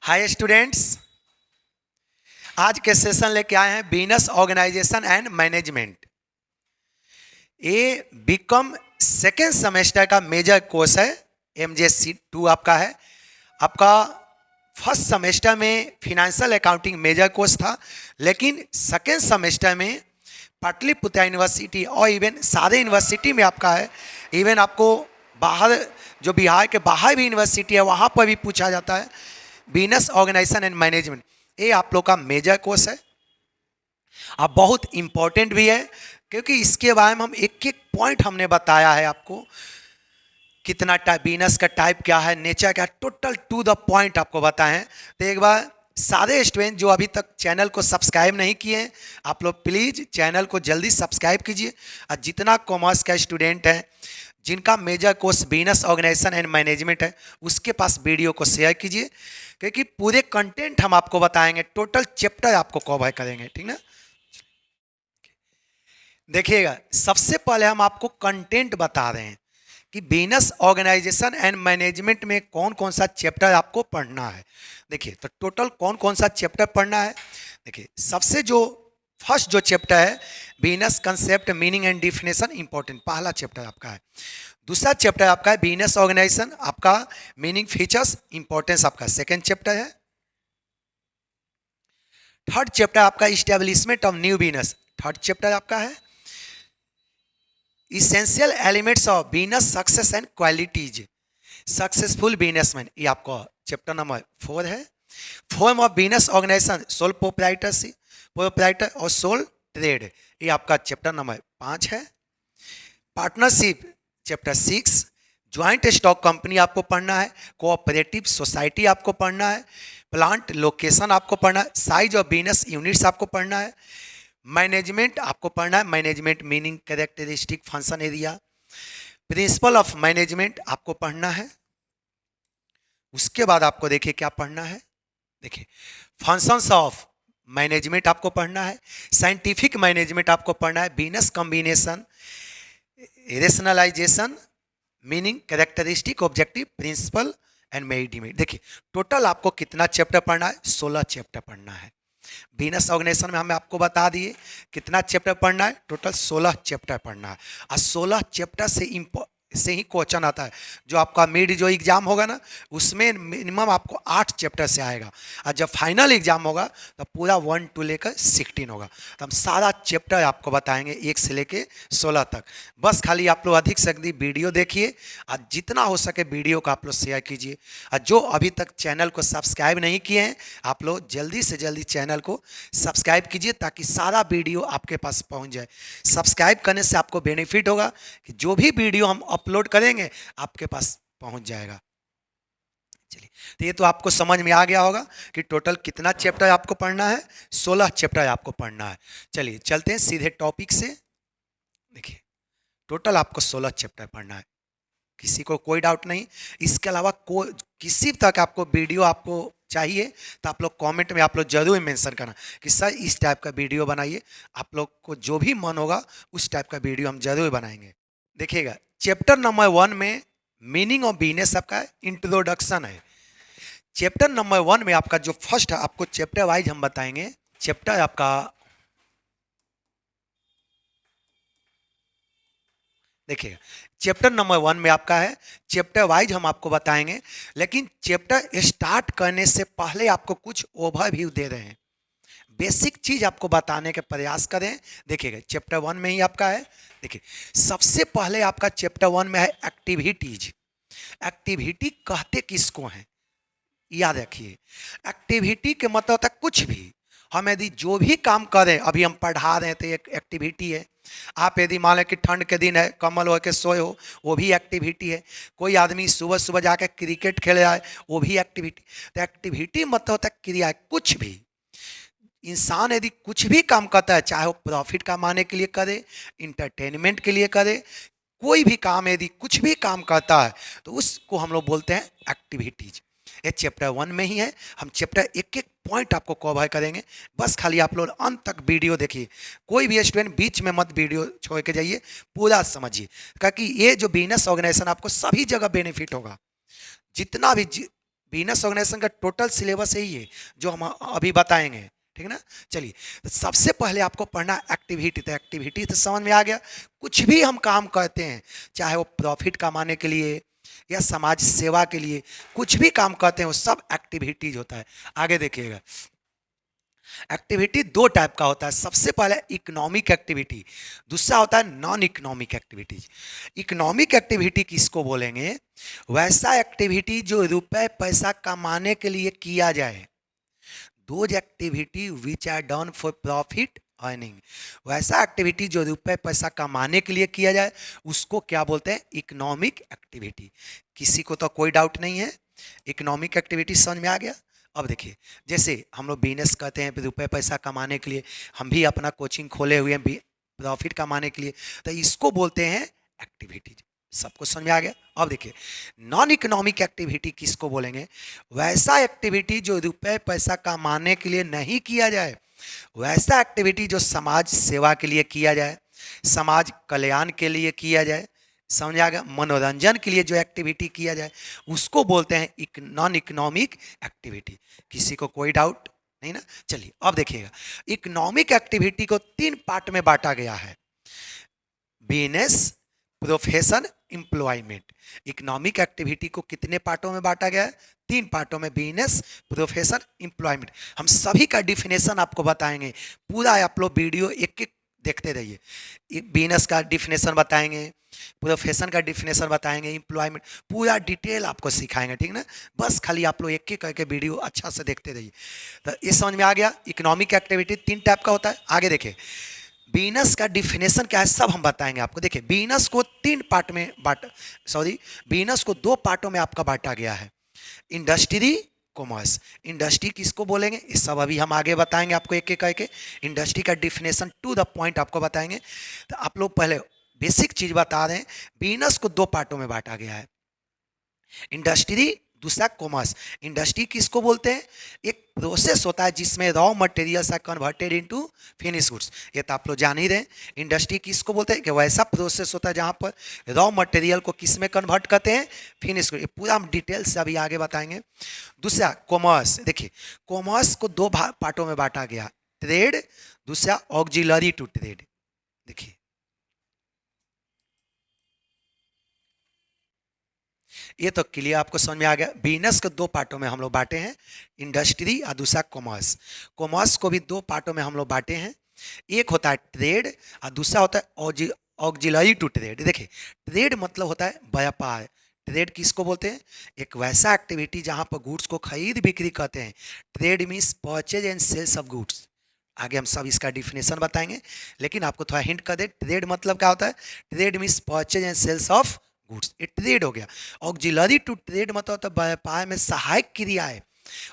Hi students, आज के session लेके आए हैं बिजनेस ऑर्गेनाइजेशन एंड मैनेजमेंट। ये बीकॉम सेकेंड सेमेस्टर का मेजर कोर्स है। MJC2 आपका है। आपका फर्स्ट सेमेस्टर में फिनेंशियल अकाउंटिंग मेजर कोर्स था, लेकिन सेकेंड सेमेस्टर में पाटलिपुत्र यूनिवर्सिटी और इवन सारे यूनिवर्सिटी में आपका है। इवन आपको बाहर जो बिहार के बाहर भी यूनिवर्सिटी है वहाँ पर भी पूछा जाता है बिजनेस ऑर्गेनाइजेशन एंड मैनेजमेंट। ये आप लोग का मेजर कोर्स है और बहुत इंपॉर्टेंट भी है, क्योंकि इसके बारे में हम एक एक पॉइंट हमने बताया है आपको। कितना टाइप बिजनेस का टाइप क्या है, नेचर क्या, टोटल टू द पॉइंट आपको बताएं। तो एक बार सारे स्टूडेंट जो अभी तक चैनल को सब्सक्राइब नहीं किए हैं, आप लोग प्लीज़ चैनल को जल्दी सब्सक्राइब कीजिए। और जितना कॉमर्स का स्टूडेंट है जिनका major course business organisation and management है, उसके पास वीडियो को शेयर कीजिए, क्योंकि पूरे कंटेंट हम आपको बताएंगे, टोटल चैप्टर आपको कवर करेंगे, ठीक ना। देखिएगा, सबसे पहले हम आपको कंटेंट बता रहे हैं कि बिजनेस ऑर्गेनाइजेशन एंड मैनेजमेंट में कौन कौन सा चैप्टर आपको पढ़ना है। देखिए, तो टोटल कौन कौन सा चैप्टर पढ़ना है। देखिए, सबसे जो फर्स्ट जो चैप्टर है business concept meaning and definition, important पहला चैप्टर आपका है। दूसरा चैप्टर आपका है बिजनेस ऑर्गेनाइजेशन, आपका मीनिंग फीचर्स इंपॉर्टेंस, आपका सेकंड चैप्टर है। थर्ड चैप्टर आपका establishment of new business, third chapter आपका है। Essential elements of business success and qualities, successful businessman, ये आपका चैप्टर नंबर 4 है। Form of business organisation, sole proprietor और सोल ट्रेड, ये आपका चैप्टर नंबर 5 है। Partnership chapter 6, joint stock company आपको पढ़ना है। कोऑपरेटिव सोसाइटी आपको पढ़ना है। प्लांट लोकेशन आपको पढ़ना है। साइज ऑफ बिजनेस यूनिट्स आपको पढ़ना है। मैनेजमेंट आपको पढ़ना है, management meaning characteristic function area. Principle of management आपको पढ़ना है। उसके बाद आपको देखिए क्या पढ़ना है। देखिए, फंक्शंस ऑफ मैनेजमेंट आपको पढ़ना है। साइंटिफिक मैनेजमेंट आपको पढ़ना है। Business combination, rationalisation, meaning characteristic, objective, principle and management. देखिए, टोटल आपको कितना चैप्टर पढ़ना है, 16 चैप्टर पढ़ना है। बिजनेस ऑर्गेनाइजेशन में हमें आपको बता दिए कितना चैप्टर पढ़ना है, टोटल 16 चैप्टर पढ़ना है। और 16 चैप्टर से ही क्वेश्चन आता है। जो आपका मिड जो एग्जाम होगा ना, उसमें मिनिमम आपको 8 चैप्टर से आएगा, और जब फाइनल एग्जाम होगा तो पूरा 1 to लेकर 16 होगा। तो हम सारा चैप्टर आपको बताएंगे 1 से लेके 16 तक। बस खाली आप लोग अधिक से अधिक वीडियो देखिए, और जितना हो सके वीडियो को आप लोग शेयर कीजिए। और जो अभी तक चैनल को सब्सक्राइब नहीं किए हैं, आप लोग जल्दी से जल्दी चैनल को सब्सक्राइब कीजिए, ताकि सारा वीडियो आपके पास पहुंच जाए। सब्सक्राइब करने से आपको बेनिफिट होगा कि जो भी वीडियो हम अपलोड करेंगे आपके पास पहुंच जाएगा। चलिए, तो ये तो आपको समझ में आ गया होगा कि टोटल कितना चैप्टर आपको पढ़ना है, 16 चैप्टर आपको पढ़ना है। चलिए चलते हैं सीधे टॉपिक से। देखिए, टोटल आपको 16 चैप्टर पढ़ना है, किसी को कोई डाउट नहीं। इसके अलावा कोई किसी तक आपको वीडियो आपको चाहिए तो आप लोग कमेंट में आप लोग जरूर मेंशन करना कि सर इस टाइप का वीडियो बनाइए। आप लोग को जो भी मन होगा उस टाइप का वीडियो हम जरूर बनाएंगे। देखिएगा, चैप्टर नंबर 1 में मीनिंग ऑफ बिजनेस आपका इंट्रोडक्शन है। चैप्टर नंबर 1 में आपका जो फर्स्ट है, आपको चैप्टर वाइज हम बताएंगे। चैप्टर आपका देखिएगा, चैप्टर नंबर 1 में आपका है। चैप्टर वाइज हम आपको बताएंगे, लेकिन चैप्टर स्टार्ट करने से पहले आपको कुछ ओवरव्यू दे रहे हैं, बेसिक चीज आपको बताने के प्रयास करें। देखिएगा, चैप्टर 1 में ही आपका है। देखिए, सबसे पहले आपका चैप्टर 1 में है एक्टिविटीज। एक्टिविटी कहते किसको हैं, याद रखिए। एक्टिविटी के मतलब होता है कुछ भी। हम यदि जो भी काम करें, अभी हम पढ़ा रहे हैं तो एक एक्टिविटी है। आप यदि मान लें कि ठंड के दिन है, कम्बल ओढ़ के सोए हो, वो भी एक्टिविटी है। कोई आदमी सुबह सुबह जाकर क्रिकेट खेले आए, वो भी एक्टिविटी। तो एक्टिविटी मतलब होता है क्रिया, कुछ भी। इंसान यदि कुछ भी काम करता है, चाहे वो प्रॉफिट कमाने के लिए करे, इंटरटेनमेंट के लिए करे, कोई भी काम यदि कुछ भी काम करता है तो उसको हम लोग बोलते हैं एक्टिविटीज। ये चैप्टर 1 में ही है। हम चैप्टर एक एक पॉइंट आपको कवर करेंगे। बस खाली आप लोग अंत तक वीडियो देखिए, कोई भी स्टूडेंट बीच में मत वीडियो छोड़ के जाइए, पूरा समझिए, क्योंकि ये जो बिजनेस ऑर्गेनाइजेशन आपको सभी जगह बेनिफिट होगा। जितना भी वीनस ऑर्गेनाइजेशन का टोटल सिलेबस यही है जो हम अभी बताएंगे, ठीक है ना। चलिए, तो सबसे पहले आपको पढ़ना एक्टिविटी। तो एक्टिविटी तो समझ में आ गया, कुछ भी हम काम करते हैं, चाहे वो प्रॉफिट कमाने के लिए या समाज सेवा के लिए, कुछ भी काम करते हैं वो सब एक्टिविटीज होता है। आगे देखिएगा, एक्टिविटी दो टाइप का होता है। सबसे पहले इकोनॉमिक एक्टिविटी, दूसरा होता है non economic activities. Economic activity किसको बोलेंगे? वैसा एक्टिविटी जो रुपए पैसा कमाने के लिए किया जाए। Those activity which are done for profit earning. वैसा एक्टिविटी जो रुपए पैसा कमाने के लिए किया जाए उसको क्या बोलते हैं? Economic activity. किसी को तो कोई डाउट नहीं है, इकोनॉमिक एक्टिविटी समझ में आ गया। अब देखिए, जैसे हम लोग बिजनेस करते हैं रुपए पैसा कमाने के लिए, हम भी अपना कोचिंग खोले हुए हैं प्रॉफिट कमाने के लिए, तो इसको बोलते हैं एक्टिविटीज। सबको समझ में आ गया। अब देखिए, नॉन इकोनॉमिक एक्टिविटी किसको बोलेंगे? वैसा एक्टिविटी जो रुपए पैसा कमाने के लिए नहीं किया जाए, वैसा एक्टिविटी जो समाज सेवा के लिए किया जाए, समाज कल्याण के लिए किया जाए, समझ आ गया, मनोरंजन के लिए जो एक्टिविटी किया जाए उसको बोलते हैं नॉन इकोनॉमिक एक्टिविटी। किसी को कोई डाउट नहीं ना? चलिए अब देखिएगा, इकोनॉमिक एक्टिविटी को तीन पार्ट में बांटा गया है। Business, profession, employment. Economic activity को कितने पार्टों में बांटा गया है? तीन पार्टों में, बिजनेस, प्रोफेशन, एम्प्लॉयमेंट। हम सभी का डिफिनेशन आपको बताएंगे, पूरा आप लोग वीडियो एक एक देखते रहिए। बिजनेस का डिफिनेशन बताएंगे, प्रोफेशन का डिफिनेशन बताएंगे, एम्प्लॉयमेंट पूरा डिटेल आपको सिखाएंगे, ठीक ना। बस खाली आप लोग एक एक करके वीडियो अच्छा से देखते रहिए। तो ये समझ में आ गया, इकोनॉमिक एक्टिविटी तीन टाइप का होता है। आगे देखिए, बिजनेस का डिफिनेशन क्या है सब हम बताएंगे आपको। देखिए, बिजनेस को तीन पार्ट में बिजनेस को दो पार्टों में आपका बांटा गया है, इंडस्ट्री, कॉमर्स। इंडस्ट्री किसको बोलेंगे ये सब अभी हम आगे बताएंगे आपको एक एक करके। इंडस्ट्री का डिफिनेशन टू द पॉइंट आपको बताएंगे। तो आप लोग पहले बेसिक चीज बता रहे हैं, बिजनेस को दो पार्टों में बांटा गया है, इंडस्ट्री, दूसरा कॉमर्स। इंडस्ट्री किसको बोलते हैं? एक प्रोसेस होता है जिसमें raw materials are converted into finish goods. ये तो आप लोग जान ही रहे हैं। इंडस्ट्री किसको बोलते हैं? कि वैसा प्रोसेस होता है जहां पर रॉ मटेरियल को किस में कन्वर्ट करते हैं? Finish good. ये पूरा हम डिटेल से अभी आगे बताएंगे। दूसरा कॉमर्स। देखिए, कॉमर्स को दो पार्टों में बांटा गया, ट्रेड, दूसरा ऑक्सिलरी टू ट्रेड। देखिए, ये तो क्लियर आपको समझ में आ गया। बिजनेस को दो पार्टों में हम लोग बांटे हैं, इंडस्ट्री और दूसरा कॉमर्स। कॉमर्स को भी दो पार्टों में हम लोग बांटे हैं, एक होता है ट्रेड और दूसरा होता है ऑक्सिलरी टू ट्रेड। देखिए, ट्रेड मतलब होता है व्यापार। ट्रेड किसको बोलते हैं? एक वैसा एक्टिविटी जहां पर गुड्स को खरीद बिक्री करते हैं। Trade means purchase and sales of goods. आगे हम सब इसका डिफिनेशन बताएंगे, लेकिन आपको थोड़ा हिंट कर दे, ट्रेड मतलब क्या होता है? Trade means purchase and sales of goods, ये ट्रेड हो गया। ऑक्सिलरी टू ट्रेड मतलब होता है व्यापार में सहायक क्रिया है,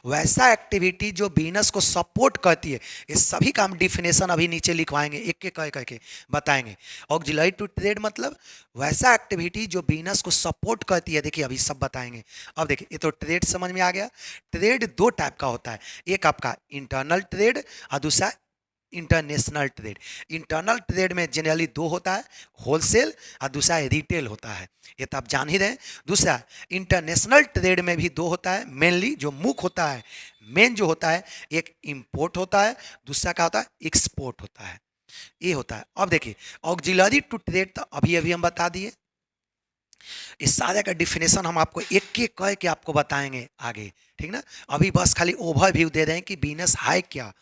वैसा एक्टिविटी जो बिजनेस को सपोर्ट करती है। ये सभी का हम डिफिनेशन अभी नीचे लिखवाएंगे, एक एक करके बताएंगे। ऑक्सिलरी टू ट्रेड मतलब वैसा एक्टिविटी जो बिजनेस को सपोर्ट करती है। देखिए, अभी सब बताएंगे। अब देखिए, ये तो ट्रेड समझ में आ गया। ट्रेड दो टाइप का होता है, एक आपका इंटरनल ट्रेड और दूसरा इंटरनेशनल ट्रेड। इंटरनल ट्रेड में जनरली दो होता है, होलसेल और दूसरा रिटेल होता है, ये तो आप जान ही रहे हैं। दूसरा इंटरनेशनल ट्रेड में भी दो होता है, मेनली जो मुख्य होता है, मेन जो होता है, एक इंपोर्ट होता है, दूसरा क्या होता है? एक्सपोर्ट होता है, ये होता है। अब देखिए, ऑक्सिलरी टू ट्रेड तो अभी अभी हम बता दिए, इस सारे का डिफिनेशन हम आपको एक एक करके आपको बताएंगे आगे, ठीक ना। अभी बस खाली ओवरव्यू दे रहे हैं कि बिजनेस है क्या,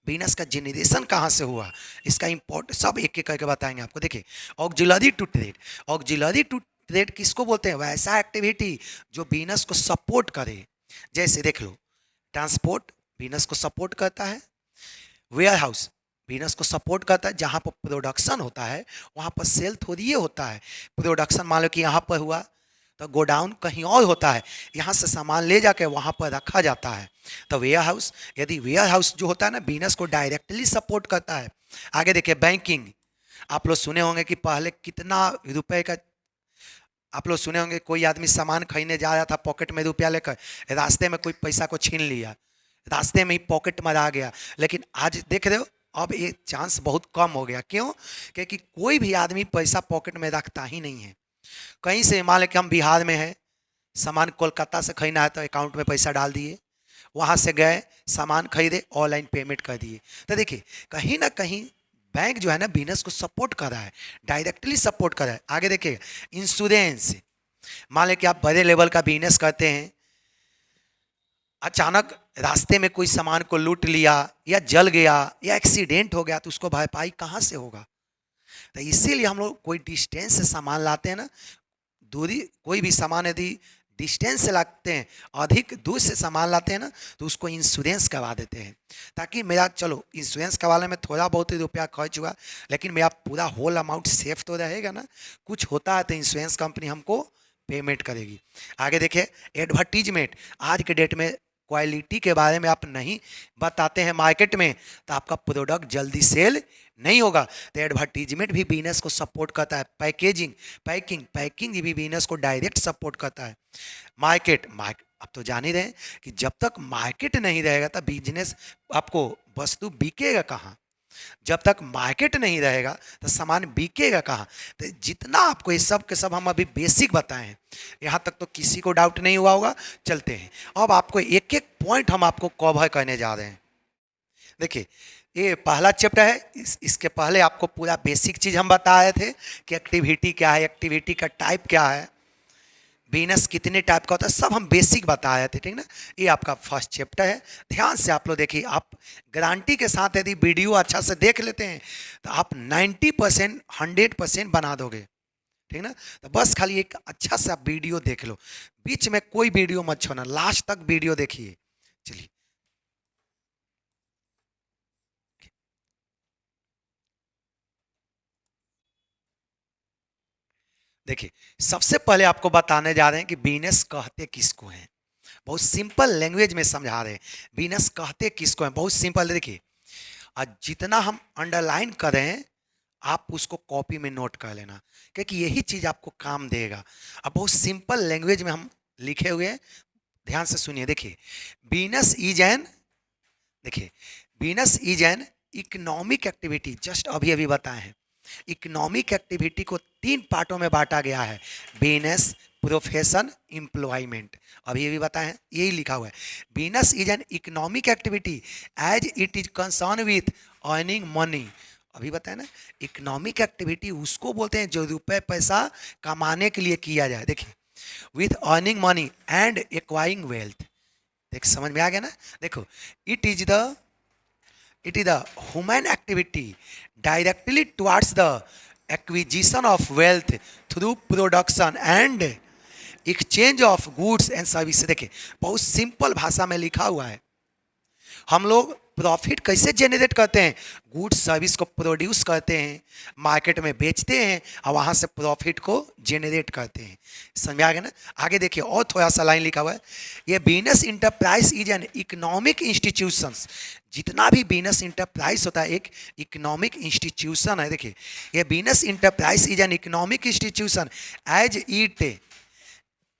बिजनेस का जेनरेशन कहाँ से हुआ, इसका इंपॉर्ट सब एक एक करके बताएंगे आपको। देखिए, auxiliary to trade. Auxiliary to trade किसको बोलते हैं? वैसा एक्टिविटी जो बिजनेस को सपोर्ट करे। जैसे देख लो, ट्रांसपोर्ट बिजनेस को सपोर्ट करता है, वेयर हाउस बिजनेस को सपोर्ट करता है, जहाँ पर प्रोडक्शन होता है वहाँ पर सेल थोड़ी ही होता है। प्रोडक्शन मान लो कि यहाँ पर हुआ तो गोडाउन कहीं और होता है, यहाँ से सामान ले जाके वहाँ पर रखा जाता है। तो वेयर हाउस, यदि वेयर हाउस जो होता है ना बिजनेस को डायरेक्टली सपोर्ट करता है। आगे देखिए, बैंकिंग। आप लोग सुने होंगे कि पहले कितना रुपए का, आप लोग सुने होंगे कोई आदमी सामान खरीदने जा रहा था, पॉकेट में रुपया लेकर, रास्ते में कोई पैसा को छीन लिया, रास्ते में ही पॉकेट में आ गया। लेकिन आज देख रहे हो, अब ये चांस बहुत कम हो गया। क्यों? क्योंकि कोई भी आदमी पैसा पॉकेट में रखता ही नहीं है। कहीं से मान लें कि हम बिहार में हैं, सामान कोलकाता से खरीदना है तो अकाउंट में पैसा डाल दिए, वहाँ से गए सामान खरीदे, ऑनलाइन पेमेंट कर दिए। तो देखिए कहीं ना कहीं बैंक जो है ना बिजनेस को सपोर्ट कर रहा है, डायरेक्टली सपोर्ट कर रहा है। आगे देखिए इंश्योरेंस, मान लें कि आप बड़े लेवल का बिजनेस करते हैं, अचानक रास्ते में कोई सामान को लूट लिया या जल गया या एक्सीडेंट हो गया तो उसको भरपाई कहाँ से होगा? तो इसीलिए हम लोग कोई डिस्टेंस से सामान लाते हैं ना, दूरी कोई भी सामान यदि डिस्टेंस से लाते हैं, अधिक दूर से सामान लाते हैं ना, तो उसको इंश्योरेंस करवा देते हैं, ताकि मेरा चलो इंश्योरेंस करवाने में थोड़ा बहुत ही रुपया खर्च हुआ, लेकिन मेरा पूरा होल अमाउंट सेफ तो रहेगा ना। कुछ होता है तो इंश्योरेंस कंपनी हमको पेमेंट करेगी। आगे देखिए एडवर्टीजमेंट, आज के डेट में क्वालिटी के बारे में आप नहीं बताते हैं मार्केट में तो आपका प्रोडक्ट जल्दी सेल नहीं होगा। तो एडवर्टीजमेंट भी बिजनेस को सपोर्ट करता है। पैकिंग भी बिजनेस को डायरेक्ट सपोर्ट करता है। मार्केट आप तो जान ही रहे हैं कि जब तक मार्केट नहीं रहेगा तब बिजनेस, आपको वस्तु बिकेगा कहाँ? जब तक मार्केट नहीं रहेगा तो सामान बिकेगा कहाँ? तो जितना आपको ये सब के सब हम अभी बेसिक बताए हैं, यहाँ तक तो किसी को डाउट नहीं हुआ होगा। चलते हैं अब आपको एक एक पॉइंट हम आपको कवर करने जा रहे हैं। देखिए ये पहला चैप्टर है, इसके पहले आपको पूरा बेसिक चीज़ हम बताए थे कि एक्टिविटी क्या है, एक्टिविटी का टाइप क्या है, बिजनेस कितने टाइप का होता है, सब हम बेसिक बताए थे, ठीक ना। ये आपका फर्स्ट चैप्टर है, ध्यान से आप लोग देखिए। आप गारंटी के साथ यदि वीडियो अच्छा से देख लेते हैं तो आप 90% 100% बना दोगे, ठीक ना। तो बस खाली एक अच्छा सा वीडियो देख लो, बीच में कोई वीडियो मत छोड़ना, लास्ट तक वीडियो देखिए। चलिए देखिए सबसे पहले आपको बताने जा रहे हैं कि बिजनेस कहते किसको हैं। बहुत सिंपल लैंग्वेज में समझा रहे हैं बिजनेस कहते किसको हैं, बहुत सिंपल। देखिए आज जितना हम अंडरलाइन कर रहे हैं आप उसको कॉपी में नोट कर लेना, क्योंकि यही चीज़ आपको काम देगा। अब बहुत सिंपल लैंग्वेज में हम लिखे हुए हैं, ध्यान से सुनिए। देखिए बिजनेस इज एन, देखिए business is an economic activity, just अभी अभी बताए हैं। इकोनॉमिक एक्टिविटी को 3 पार्टों में बांटा गया है, बिजनेस, प्रोफेशन, एम्प्लॉयमेंट। अभी ये भी बताएं, यही लिखा हुआ है। Business is an economic activity as it is concern with earning money. अभी बताए ना, इकोनॉमिक एक्टिविटी उसको बोलते हैं जो रुपए पैसा कमाने के लिए किया जाए। देखिए with earning money and acquiring wealth. देख समझ में आ गया ना। देखो it is the human activity directly towards the acquisition of wealth through production and exchange of goods and services। देखिए बहुत सिंपल भाषा में लिखा हुआ है। हम लोग प्रॉफिट कैसे जनरेट करते हैं? गुड्स सर्विस को प्रोड्यूस करते हैं, मार्केट में बेचते हैं और वहाँ से प्रॉफिट को जनरेट करते हैं। समझ में आ गया ना। आगे देखिए और थोड़ा सा लाइन लिखा हुआ है, ये business enterprise is an economic institutions. जितना भी बिजनेस इंटरप्राइज होता है एक इकोनॉमिक इंस्टीट्यूशन है। देखिए ये business enterprise is an economic institution as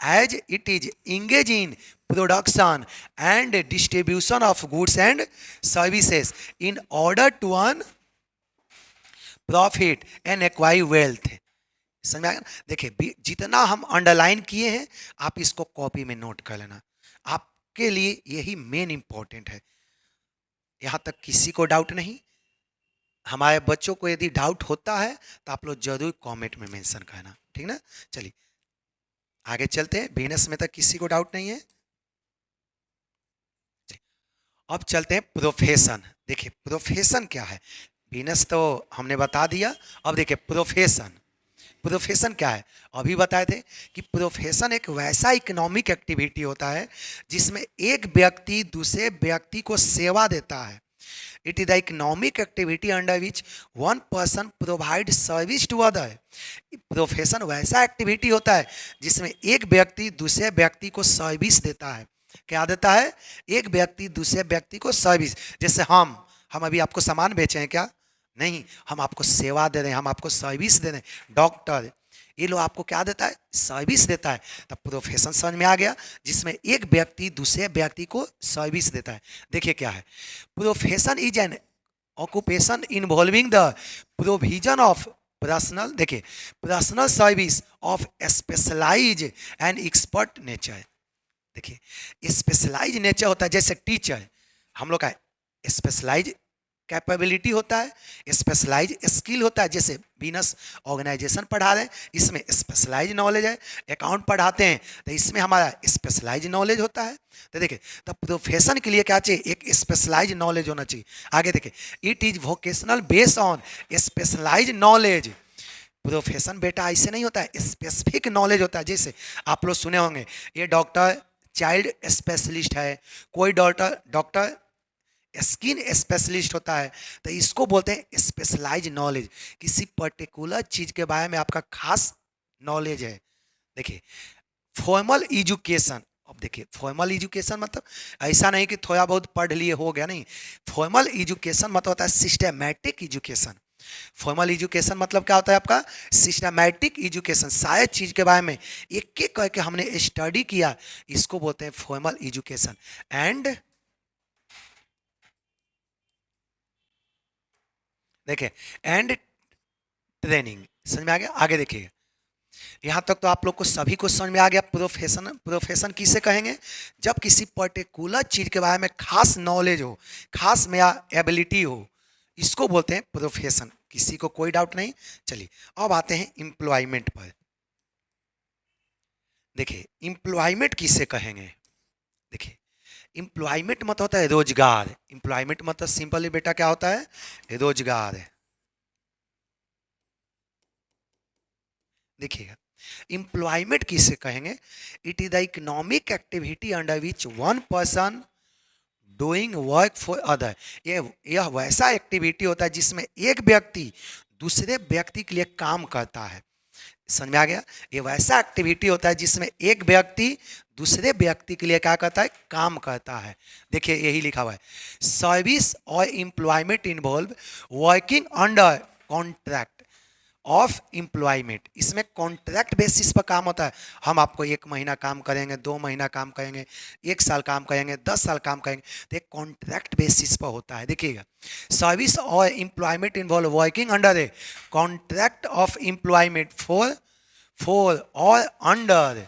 it is engaged in production and distribution of goods and services in order to earn profit and acquire wealth। समझ में आया? देखिए जितना हम अंडरलाइन किए हैं आप इसको कॉपी में नोट कर लेना, आपके लिए यही मेन इंपॉर्टेंट है। यहाँ तक किसी को डाउट नहीं? हमारे बच्चों को यदि डाउट होता है तो आप लोग जरूर कमेंट में मेंशन करना, ठीक ना। चलिए आगे चलते हैं, बिजनेस में तक किसी को डाउट नहीं है। अब चलते हैं प्रोफेशन। देखिए प्रोफेशन क्या है, बिजनेस तो हमने बता दिया, अब देखिए प्रोफेशन क्या है। अभी बताए थे कि प्रोफेशन एक वैसा इकोनॉमिक एक्टिविटी होता है जिसमें एक व्यक्ति दूसरे व्यक्ति को सेवा देता है। It is the economic activity under which one person provide service to other. Profession वैसा एक्टिविटी होता है जिसमें एक व्यक्ति दूसरे व्यक्ति को सर्विस देता है। क्या देता है? एक व्यक्ति दूसरे व्यक्ति को सर्विस। जैसे हम अभी आपको सामान बेचे हैं क्या? नहीं, हम आपको सेवा दे रहे हैं, हम आपको सर्विस दे रहे हैं। डॉक्टर ये लोग आपको क्या देता है? सर्विस देता है। तब प्रोफेशन समझ में आ गया, जिसमें एक व्यक्ति दूसरे व्यक्ति को सर्विस देता है। देखिए क्या है, profession is an occupation involving the provision of personal, देखिए personal service of specialize and expert nature. देखिए स्पेशलाइज नेचर होता है, जैसे टीचर हम लोग का स्पेशलाइज कैपेबिलिटी होता है, स्पेशलाइज स्किल होता है, जैसे बिजनेस ऑर्गेनाइजेशन पढ़ा रहे हैं इसमें स्पेशलाइज नॉलेज है, अकाउंट पढ़ाते हैं तो इसमें हमारा स्पेशलाइज नॉलेज होता है। तो देखिए तो प्रोफेशन के लिए क्या चाहिए, एक स्पेशलाइज नॉलेज होना चाहिए। आगे देखिए it is vocational based on specialise knowledge. Profession बेटा ऐसे नहीं होता है, स्पेसिफिक नॉलेज होता है। जैसे आप लोग सुने होंगे ये डॉक्टर चाइल्ड स्पेशलिस्ट है, कोई डॉक्टर स्किन स्पेशलिस्ट होता है, तो इसको बोलते हैं स्पेशलाइज नॉलेज। किसी पर्टिकुलर चीज के बारे में आपका खास नॉलेज है। देखिए फॉर्मल एजुकेशन, अब देखिए फॉर्मल एजुकेशन मतलब ऐसा नहीं कि थोड़ा बहुत पढ़ लिए हो गया, नहीं। फॉर्मल एजुकेशन मतलब होता है सिस्टमैटिक एजुकेशन। फॉर्मल एजुकेशन मतलब क्या होता है आपका, सिस्टमैटिक एजुकेशन। शायद चीज के बारे में एक एक करके हमने स्टडी किया, इसको बोलते हैं फॉर्मल एजुकेशन। एंड देखिए एंड ट्रेनिंग, समझ में आ गया। आगे देखिए यहां तक तो आप लोग को सभी को समझ में आ गया। प्रोफेशन किसे कहेंगे, जब किसी पर्टिकुलर चीज के बारे में खास नॉलेज हो, खास में एबिलिटी हो, इसको बोलते हैं प्रोफेशन। किसी को कोई डाउट नहीं। चलिए अब आते हैं एम्प्लॉयमेंट पर। देखिए एम्प्लॉयमेंट किसे कहेंगे, देखिए एम्प्लॉयमेंट मतलब होता है रोजगार। एम्प्लॉयमेंट मतलब सिंपली बेटा क्या होता है, रोजगार। देखिएगा एम्प्लॉयमेंट किसे कहेंगे, it is the economic activity under which one person doing work for other. यह वैसा एक्टिविटी होता है जिसमें एक व्यक्ति दूसरे व्यक्ति के लिए काम करता है। समझ में आ गया, ये वैसा एक्टिविटी होता है जिसमें एक व्यक्ति दूसरे व्यक्ति के लिए क्या करता है, काम करता है। देखिए यही लिखा हुआ है, सर्विस और employment involve working under contract of employment. इसमें कॉन्ट्रैक्ट बेसिस पर काम होता है। हम आपको 1 महीना काम करेंगे, 2 महीना काम करेंगे, 1 साल काम करेंगे, 10 साल काम करेंगे, तो एक कॉन्ट्रैक्ट बेसिस पर होता है। देखिएगा सर्विस और employment involve working under a contract of employment for और under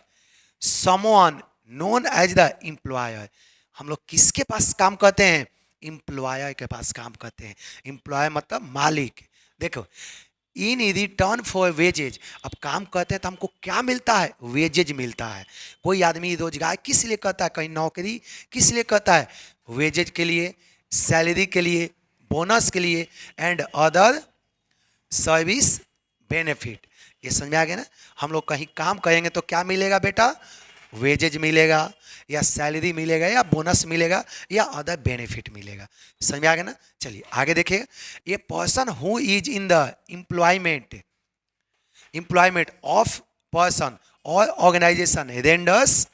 someone known as the employer. हम लोग किसके पास काम करते हैं, एम्प्लॉयर के पास काम करते हैं। एम्प्लॉयर मतलब मालिक। देखो इन रिटर्न फॉर वेजेज, अब काम करते हैं तो हमको क्या मिलता है, वेजेज मिलता है। कोई आदमी रोजगार किस लिए करता है, कहीं नौकरी किस लिए करता है, वेजेज के लिए, सैलरी के लिए, बोनस के लिए एंड अदर सर्विस बेनिफिट। ये समझ में आ गया ना। हम लोग कहीं काम करेंगे तो क्या मिलेगा बेटा, वेजेज मिलेगा या सैलरी मिलेगा या बोनस मिलेगा या अदर बेनिफिट मिलेगा। समझ में आ गया ना। चलिए आगे देखिए, ये person who is in the employment of person और ऑर्गेनाइजेशन रेंडर्स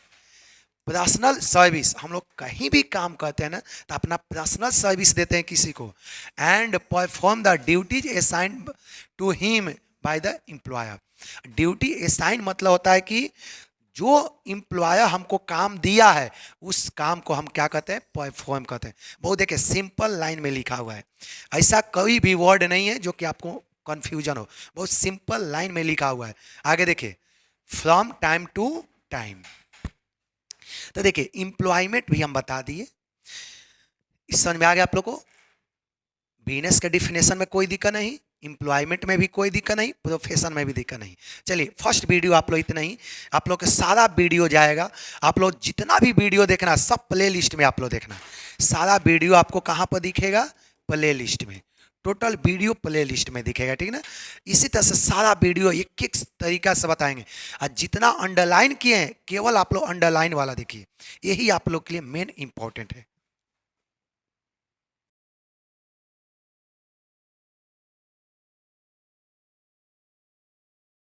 पर्सनल सर्विस। हम लोग कहीं भी काम करते हैं ना तो अपना पर्सनल सर्विस देते हैं किसी को, and perform the duties assigned to him by the employer. Duty assign मतलब होता है कि जो एम्प्लॉयर हमको काम दिया है उस काम को हम क्या कहते हैं, परफॉर्म करते हैं। बहुत देखिए सिंपल लाइन में लिखा हुआ है, ऐसा कोई भी वर्ड नहीं है जो कि आपको कंफ्यूजन हो, बहुत सिंपल लाइन में लिखा हुआ है। आगे देखिए फ्रॉम टाइम टू टाइम। तो देखिए एम्प्लॉयमेंट भी हम बता दिए, इस समझ में आ गया आप लोग को। बिजनेस के डिफिनेशन में कोई दिक्कत नहीं, एम्प्लॉयमेंट में भी कोई दिक्कत नहीं, प्रोफेशन में भी दिक्कत नहीं। चलिए फर्स्ट वीडियो आप लोग इतना ही, आप लोग के सारा वीडियो जाएगा, आप लोग जितना भी वीडियो देखना सब प्ले लिस्ट में आप लोग देखना। सारा वीडियो आपको कहाँ पर दिखेगा, प्ले लिस्ट में, टोटल वीडियो प्ले लिस्ट में दिखेगा, ठीक है ना। इसी तरह से सारा वीडियो एक एक तरीका से बताएंगे, और जितना अंडरलाइन किए हैं केवल आप लोग अंडरलाइन वाला देखिए, यही आप लोग के लिए मेन इंपॉर्टेंट है।